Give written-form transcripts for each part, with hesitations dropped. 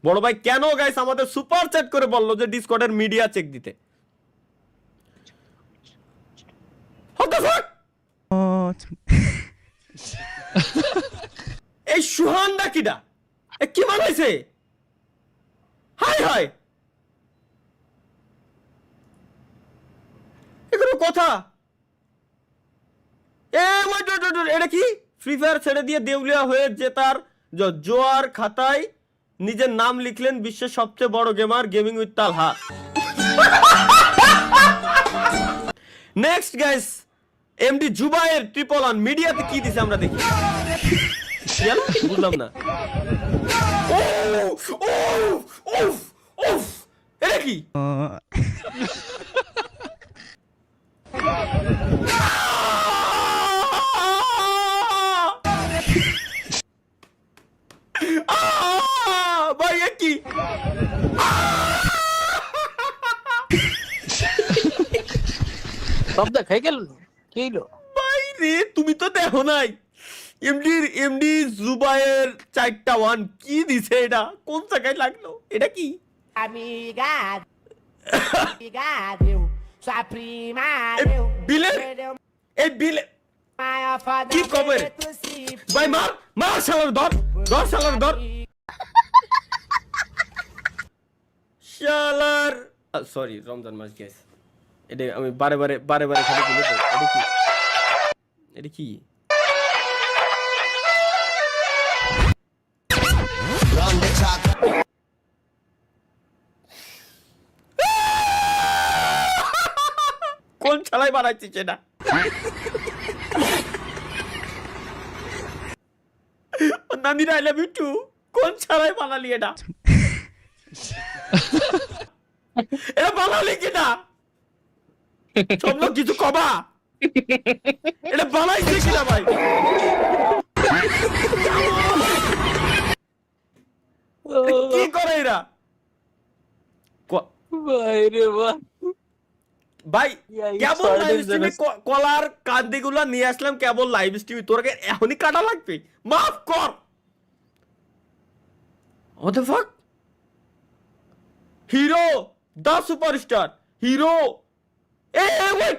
বড় ভাই কেন গাইস আমাদের সুপার চ্যাট করে বললো যে ডিসকর্ডের মিডিয়া চেক দিতে? What the fuck? এই সুহান ডাকিডা এ কি বানাইছে? হাই হাই, এগুলো কথা এটা কি? ফ্রি ফায়ার ছেড়ে দিয়ে দেউলিয়া হয়ে যে তার জোয়ার খাতায় নিজের নাম লিখলেন বিশ্বের সবচেয়ে বড় gamer, gaming with Talha. Next guys, MD Zubair triple অন মিডিয়াতে কি দিছে আমরা দেখি। বুঝলাম না। এটা কি? ভাই এ কি? সব দেখাই গেল কি হইলো? ভাই রে তুমি তো দেখো নাই। এমডি জুবায়ের 4টা ওয়ান কি দিছে? এটা কোন জায়গায় লাগলো? এটা কি? Amiga, obrigado. Sua prima, eu. বিলে এই বিলে Maior foda. Que cover? ভাই মার মার শালার ধর ধর শালার ধর শালার। সরি রমজান মাস গাইস, এটা আমি বারে বারে খালি বলে তো। এটা কি? এটা কি? কোন ছালাই বানাইছিস এটা? নানি আই লাভ ইউ টু। কোন ছালাই বানালি এটা? এটা বানালি কিনা? সব লোক কিছু কবা, এটা বানাইছে কিনা ভাই? কি করে এরা? বাইরে বাহ ভাই Yeah, cable it's live always স্ট্রিমে কলার কান্দিগুলো নিয়ে আসলাম, কেবল লাইভ স্ট্রিমে তোরকে এখনই কাটা লাগবে? মাফ কর। What the fuck? Hero the superstar hero. এ ওয়েট,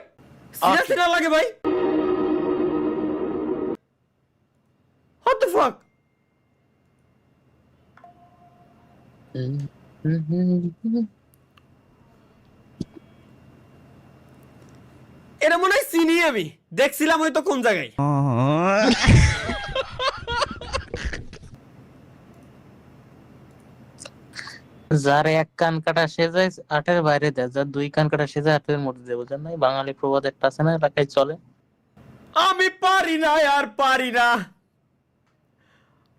সিরিয়াসলি না লাগে ভাই? What the fuck? এটা মনে হয় চিনি, আমি দেখছিলাম হয়তো কোন জায়গায়। যার এক কান কাটা সে যায় 8-এর বাইরে দেয়, যার 2 কান কাটা সে যায় 8-এর মধ্যে দেয়। বুঝেন নাই? বাঙালি প্রবাদ একটা আছে না, এলাকায় চলে। আমি পারি না আর পারি না,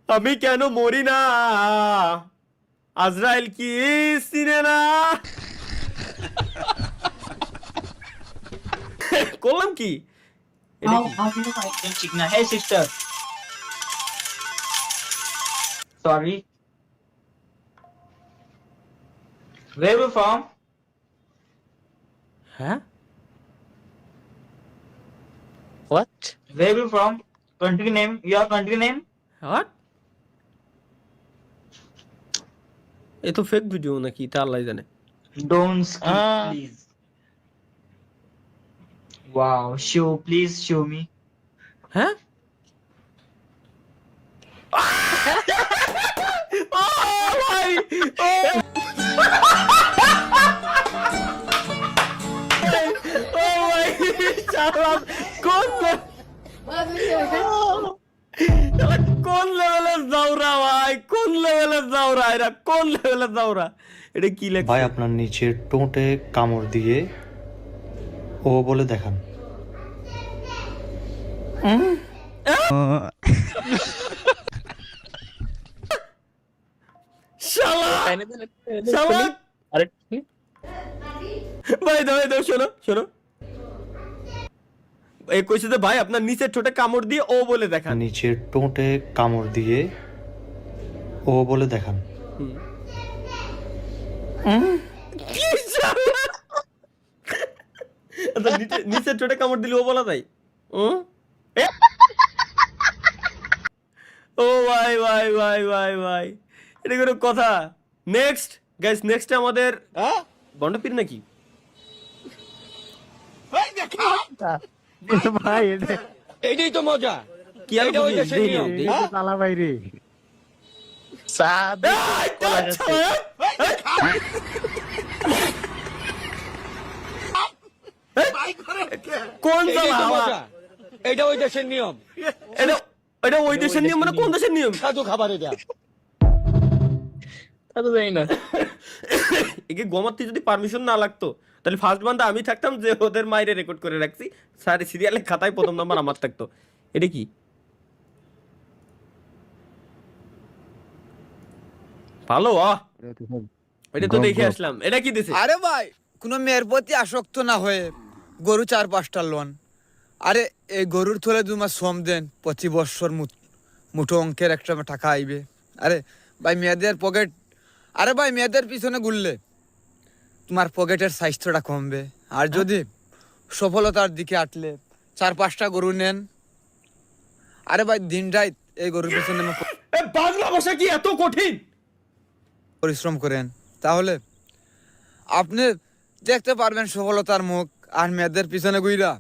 আমি কেন মরি না, আজরাইল কি চিনে না। করলাম কি? এটা কি? Hey sister, sorry. Where you from? হ্যাঁ What? Where you from? Country name? Your country name? What? এ তো ফেক ভিডিও নাকি তা আল্লাহ জানে। Don't skip, please. Wow, please show me. হ্যাঁ ও ভাই ও ও ভাই চালাম কোন কোন লেভেলের জাউরা ভাই, কোন লেভেলের জাউরা এরা, কোন লেভেলের জাউরা? এটা কি লেখা? ভাই আপনার নিচের টোঁটে কামড় দিয়ে ও বলে দেখান। শালা তাই না দিলে? শালা আরে ভাই দাও শোনো শোনো, এই কইছে যে ভাই আপনার নিচের ঠোঁটে কামড় দিয়ে ও বলে দেখান। নিচের টোঁটে কামড় দিয়ে ও বলে দেখান। কি শালা? আচ্ছা, নিচের ঠোঁটে কামড় দিলে ও বলা যায়? ও ভাই ভাই ভাই ভাই ভাই, এটা কোনো কথা? নেক্সট গাইস, নেক্সট আমাদের গন্ডপীর নাকি? ভাই এটা এইটাই তো মজা। কি আর এটা ওই বুঝি? দেশের নিয়ম। তালা বাইরে সাদ কোন এইটাই জ্বালা? তো মজা। এটা ওই দেশের নিয়ম। এটা এটা ওই দেশের নিয়ম মানে কোন দেশের নিয়ম? সাধু খাবার এটা। তা তো জানি না। একে গোমাতে যদি পারমিশন না লাগতো তাহলে ফার্স্ট বান্দা আমি থাকতাম যে ওদের মাইরে রেকর্ড করে রাখছি, সারি সিরিয়ালে খাতায় প্রথম নাম্বার আমার থাকতো। এটা কি ভালো এটা তো দেখে আসলাম। এটা কি দিছে? আরে ভাই কোনো মেয়ের প্রতি আসক্ত না হয়ে গরু 4-5টা লোন। আরে এই গরুর থলে 2 মাস শ্রম দেন, 25 বছর মুঠো অঙ্কের একটা টাকা আইবে। আরে ভাই মেয়েদের পকেট, আরে ভাই মেয়েদের পিছনে ঘুরলে তোমার পকেটের সাইজটা কমবে। আর যদি সফলতার দিকে আটলে 4-5টা গরু নেন, আরে ভাই দিন রাত এই গরুর পিছনে এ বাংলা ভাষা কি এত কঠিন? পরিশ্রম করেন, তাহলে আপনি দেখতে পারবেন সফলতার মুখ। আর মেয়েদের পিছনে গুইরা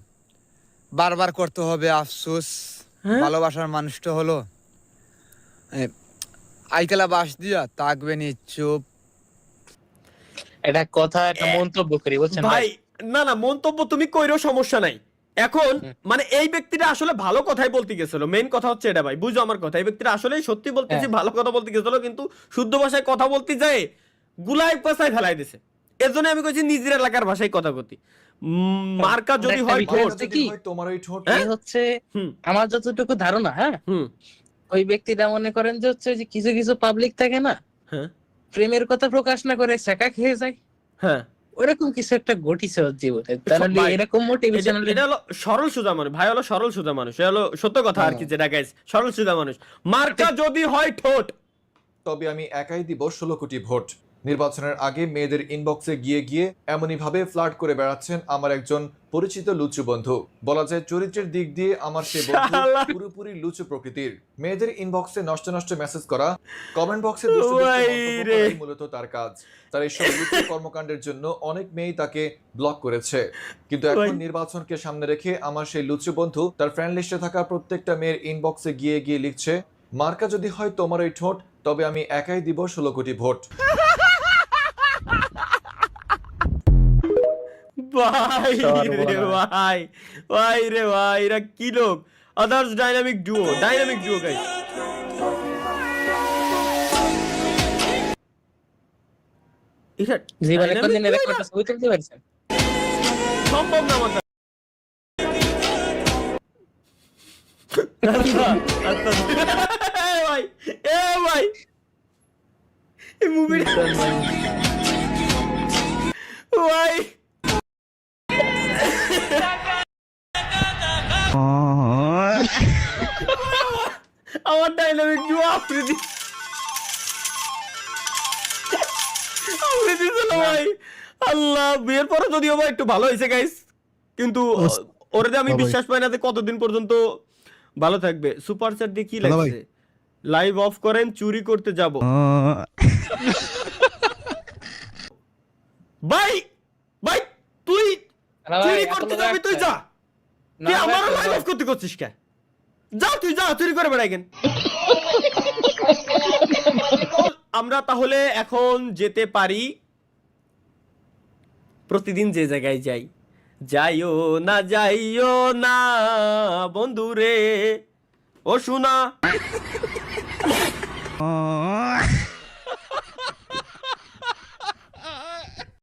বারবার করতে হবে আফসোস। ভালোবাসার মানুষটা হলো আইকেলা বাস দিয়া তাকবে নি চুপ। এটা কথা একটা মন্তব্য করি বলছেন ভাই ভাই। না না, মন্তব্য তুমি কইরো, সমস্যা নাই। এখন মানে এই ব্যক্তিটা আসলে ভালো কথাই বলতে গেছিল, মেইন কথা হচ্ছে এটা ভাই, বুঝো আমার কথা। এই ব্যক্তিটা আসলে সত্যি বলতেছি, ভালো কথা বলতে গেছিল, কিন্তু শুদ্ধ ভাষায় কথা বলতে যায় গুলাই পাশায় ফেলাই দিছে। এর জন্য আমি কইছি নিজের এলাকার ভাষায় কথা কইতি। মার্কা যদি হয় ঠোঁট, কি তোমার ওই ঠোঁট এই হচ্ছে আমার যতটুকু ধারণা, হ্যাঁ ওই ব্যক্তিটা মনে করেন যে হচ্ছে যে কিছু কিছু পাবলিক থাকে না, হ্যাঁ প্রেমের কথা প্রকাশ না করে সেকা খেয়ে যায়, হ্যাঁ ওরকম কিছু একটা ঘটিছে ওর জীবনে। তাহলে ভাই, এরকম মোটিভেশনাল এটা হলো সরল সোজা মানুষ ভাই, হলো সরল সোজা মানুষ, এটা হলো সত্য কথা আর কি, যেটা গাইস সরল সোজা মানুষ। মার্কা যদি হয় ঠোঁট, তবে আমি একাই দিব 16 কোটি ভোট। নির্বাচনের আগে মেয়েদের ইনবক্সে গিয়ে গিয়ে এমনই ভাবে ফ্লার্ট করে বেড়াচ্ছেন আমার একজন পরিচিত লুচু বন্ধু। বলা যায় চরিত্রের দিক দিয়ে আমার সে বন্ধু শালা। পুরোপুরি লুচু প্রকৃতির। মেয়েদের ইনবক্সে নষ্ট নষ্ট মেসেজ করা, কমেন্ট বক্সে ওয়াই রে। মূলত তার কাজ। তার এইসব লুচু কর্মকাণ্ডের জন্য অনেক মেয়েই তাকে ব্লক করেছে। কিন্তু এখন ওয়াই। নির্বাচনকে সামনে রেখে আমার সেই লুচু বন্ধু তার ফ্রেন্ড লিস্টে থাকা প্রত্যেকটা মেয়ের ইনবক্সে গিয়ে গিয়ে লিখছে, মার্কা যদি হয় তোমার ওই ঠোঁট, তবে আমি একাই দিব 16 কোটি ভোট। ভাই রে ভাই, ভাই রে ভাই, এরা কি লোক! Others dynamic duo guys. এটা জীবনে dynamic কোনদিন duo এরকম না? একটা ছবি তুলতে পারছেন? সম্ভব না আমার দ্বারা। আচ্ছা, এ ভাই, এ ভাই, এই মুভিটা ভাই আমার ডাইনামিক ডুও আফ্রিদি ছিল ভাই। আল্লাহ, বিয়ের পরে যদিও ভাই একটু ভালো হয়েছে গাইস, কিন্তু ওরে যে আমি বিশ্বাস পাই না যে কতদিন পর্যন্ত ভালো থাকবে। সুপার চ্যাট দিয়ে কি লাগছে? লাইভ অফ করেন, চুরি করতে যাব। ভাই ভাই তুই না ভাই, চুরি এত করতে লোক যাবি, তুই একটা- যা। না তুই ভাই, আমার এত লাইভ লোক- অফ করতে করছিস কে? যা, তুই যা, চুরি করে বেড়াই কেন? আমরা তাহলে এখন যেতে পারি প্রতিদিন যে জায়গায় যাই। যাইও না বন্ধুরে, ও শোনা